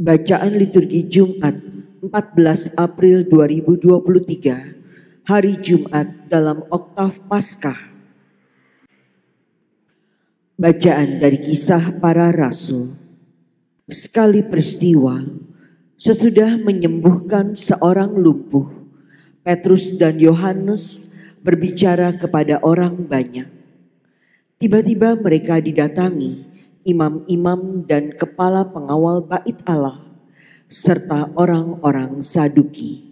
Bacaan liturgi Jumat 14 April 2023, hari Jumat dalam oktav Paskah. Bacaan dari Kisah Para Rasul. Sekali peristiwa, sesudah menyembuhkan seorang lumpuh, Petrus dan Yohanes berbicara kepada orang banyak. Tiba-tiba mereka didatangi imam-imam dan kepala pengawal bait Allah, serta orang-orang Saduki.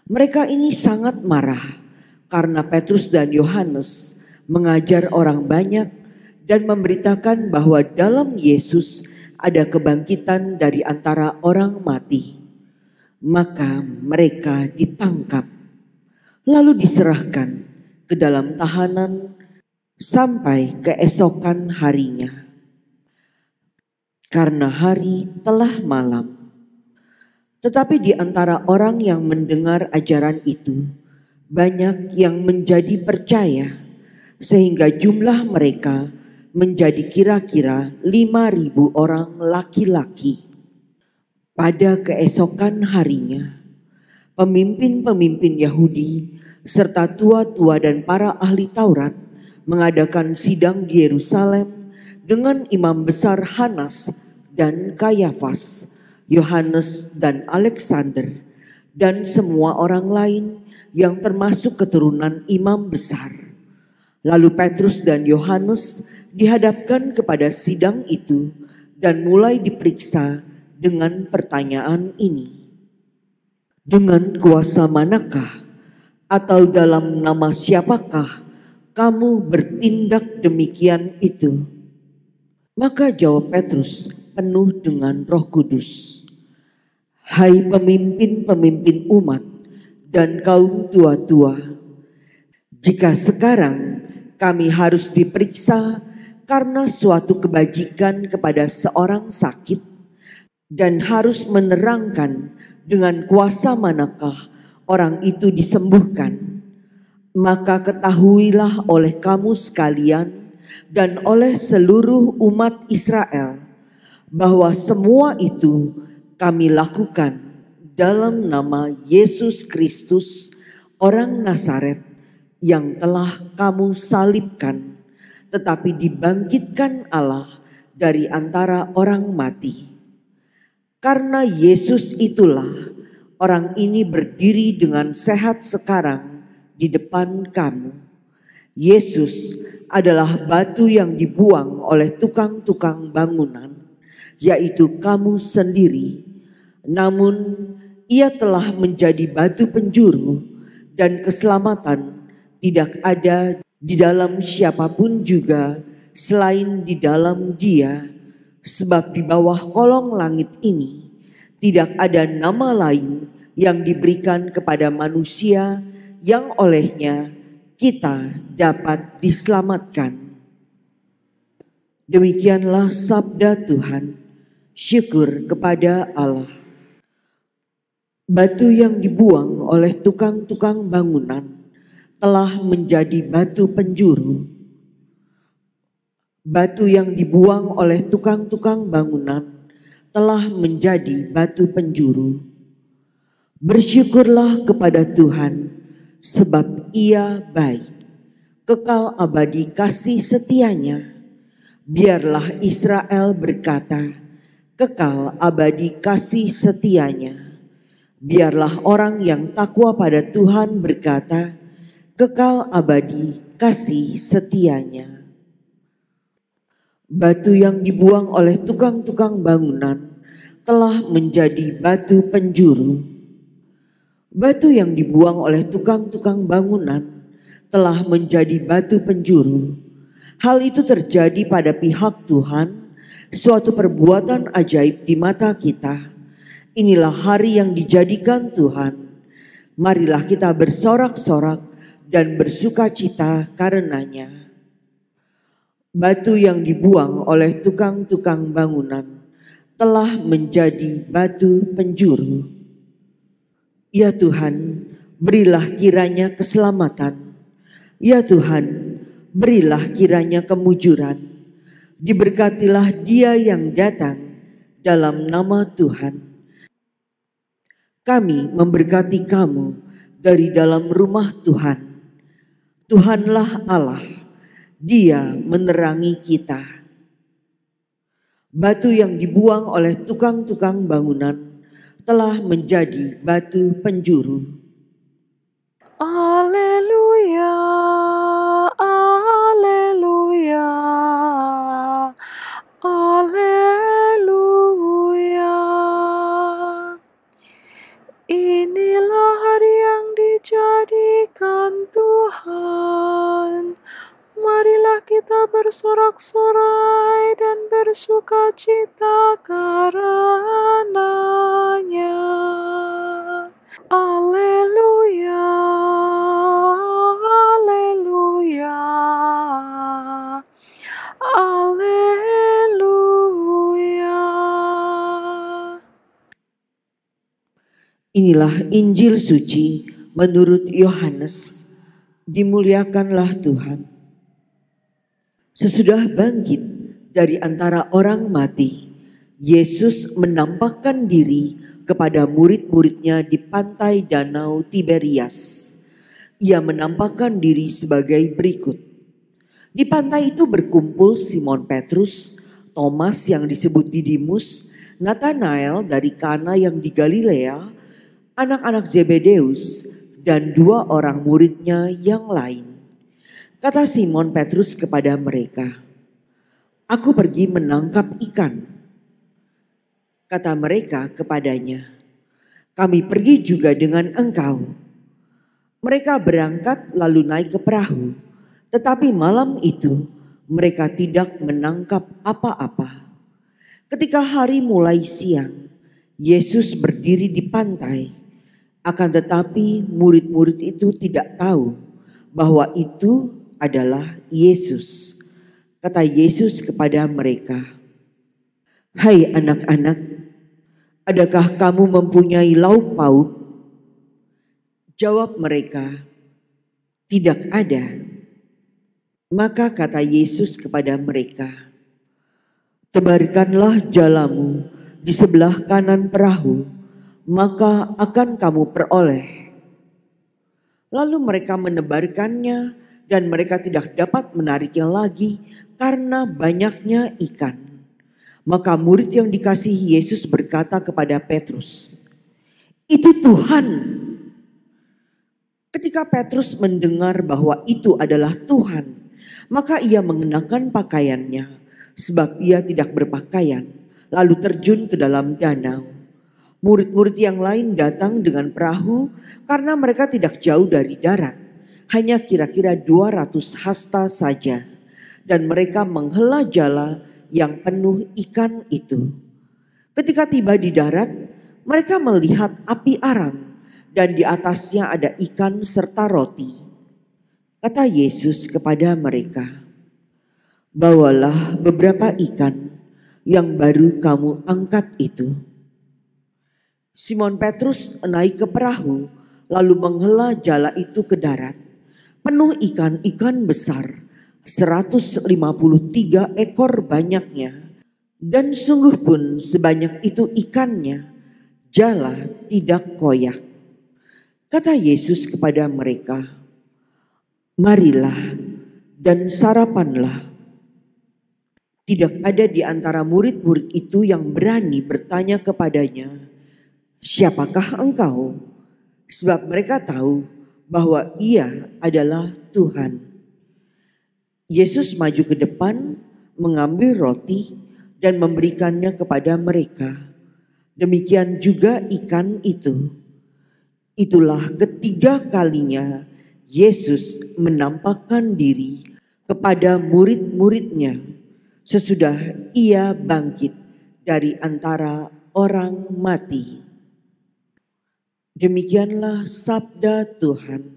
Mereka ini sangat marah karena Petrus dan Yohanes mengajar orang banyak dan memberitakan bahwa dalam Yesus ada kebangkitan dari antara orang mati. Maka mereka ditangkap, lalu diserahkan ke dalam tahanan sampai keesokan harinya. Karena hari telah malam. Tetapi di antara orang yang mendengar ajaran itu, banyak yang menjadi percaya, sehingga jumlah mereka menjadi kira-kira 5.000 orang laki-laki. Pada keesokan harinya, pemimpin-pemimpin Yahudi serta tua-tua dan para ahli Taurat mengadakan sidang di Yerusalem dengan imam besar Hanas dan Kayafas, Yohanes dan Alexander, dan semua orang lain yang termasuk keturunan imam besar. Lalu Petrus dan Yohanes dihadapkan kepada sidang itu dan mulai diperiksa dengan pertanyaan ini. Dengan kuasa manakah atau dalam nama siapakah kamu bertindak demikian itu? Maka jawab Petrus penuh dengan Roh Kudus, "Hai pemimpin-pemimpin umat dan kaum tua-tua, jika sekarang kami harus diperiksa karena suatu kebajikan kepada seorang sakit dan harus menerangkan dengan kuasa manakah orang itu disembuhkan, maka ketahuilah oleh kamu sekalian dan oleh seluruh umat Israel bahwa semua itu kami lakukan dalam nama Yesus Kristus, orang Nazaret yang telah kamu salibkan, tetapi dibangkitkan Allah dari antara orang mati. Karena Yesus itulah orang ini berdiri dengan sehat sekarang di depan kamu. Yesus adalah batu yang dibuang oleh tukang-tukang bangunan, yaitu kamu sendiri. Namun ia telah menjadi batu penjuru, dan keselamatan tidak ada di dalam siapapun juga selain di dalam Dia, sebab di bawah kolong langit ini tidak ada nama lain yang diberikan kepada manusia yang olehnya kita dapat diselamatkan." Demikianlah sabda Tuhan. Syukur kepada Allah. Batu yang dibuang oleh tukang-tukang bangunan telah menjadi batu penjuru. Batu yang dibuang oleh tukang-tukang bangunan telah menjadi batu penjuru. Bersyukurlah kepada Tuhan, sebab Ia baik, kekal abadi kasih setianya. Biarlah Israel berkata, kekal abadi kasih setianya. Biarlah orang yang takwa pada Tuhan berkata, kekal abadi kasih setianya. Batu yang dibuang oleh tukang-tukang bangunan telah menjadi batu penjuru. Batu yang dibuang oleh tukang-tukang bangunan telah menjadi batu penjuru. Hal itu terjadi pada pihak Tuhan, suatu perbuatan ajaib di mata kita. Inilah hari yang dijadikan Tuhan. Marilah kita bersorak-sorak dan bersukacita karenanya. Batu yang dibuang oleh tukang-tukang bangunan telah menjadi batu penjuru. Ya Tuhan, berilah kiranya keselamatan. Ya Tuhan, berilah kiranya kemujuran. Diberkatilah Dia yang datang dalam nama Tuhan. Kami memberkati kamu dari dalam rumah Tuhan. Tuhanlah Allah, Dia menerangi kita. Batu yang dibuang oleh tukang-tukang bangunan telah menjadi batu penjuru. Haleluya, haleluya, haleluya. Inilah hari yang dijadikan Tuhan. Marilah kita bersorak-sorai dan bersukacita karenanya. Haleluya, haleluya, haleluya. Inilah Injil suci menurut Yohanes. Dimuliakanlah Tuhan. Sesudah bangkit dari antara orang mati, Yesus menampakkan diri kepada murid-muridnya di pantai Danau Tiberias. Ia menampakkan diri sebagai berikut. Di pantai itu berkumpul Simon Petrus, Thomas yang disebut Didimus, Nathanael dari Kana yang di Galilea, anak-anak Zebedeus, dan 2 orang muridnya yang lain. Kata Simon Petrus kepada mereka, "Aku pergi menangkap ikan." Kata mereka kepadanya, "Kami pergi juga dengan engkau." Mereka berangkat lalu naik ke perahu, tetapi malam itu mereka tidak menangkap apa-apa. Ketika hari mulai siang, Yesus berdiri di pantai. Akan tetapi murid-murid itu tidak tahu bahwa itu adalah Yesus. Kata Yesus kepada mereka, "Hai anak-anak, adakah kamu mempunyai lauk pauk?" Jawab mereka, "Tidak ada." Maka kata Yesus kepada mereka, "Tebarkanlah jalamu di sebelah kanan perahu, maka akan kamu peroleh." Lalu mereka menebarkannya dan mereka tidak dapat menariknya lagi karena banyaknya ikan. Maka murid yang dikasihi Yesus berkata kepada Petrus, "Itu Tuhan." Ketika Petrus mendengar bahwa itu adalah Tuhan, maka ia mengenakan pakaiannya sebab ia tidak berpakaian, lalu terjun ke dalam danau. Murid-murid yang lain datang dengan perahu karena mereka tidak jauh dari darat, hanya kira-kira 200 hasta saja, dan mereka menghela jala yang penuh ikan itu. Ketika tiba di darat, mereka melihat api arang dan di atasnya ada ikan serta roti. Kata Yesus kepada mereka, "Bawalah beberapa ikan yang baru kamu angkat itu." Simon Petrus naik ke perahu lalu menghela jala itu ke darat, penuh ikan-ikan besar, 153 ekor banyaknya, dan sungguh pun sebanyak itu ikannya, jala tidak koyak. Kata Yesus kepada mereka, "Marilah dan sarapanlah." Tidak ada di antara murid-murid itu yang berani bertanya kepadanya, "Siapakah engkau?" Sebab mereka tahu bahwa ia adalah Tuhan. Yesus maju ke depan, mengambil roti dan memberikannya kepada mereka. Demikian juga ikan itu. Itulah ketiga kalinya Yesus menampakkan diri kepada murid-muridnya sesudah ia bangkit dari antara orang mati. Demikianlah sabda Tuhan.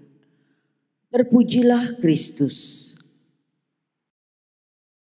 Terpujilah Kristus.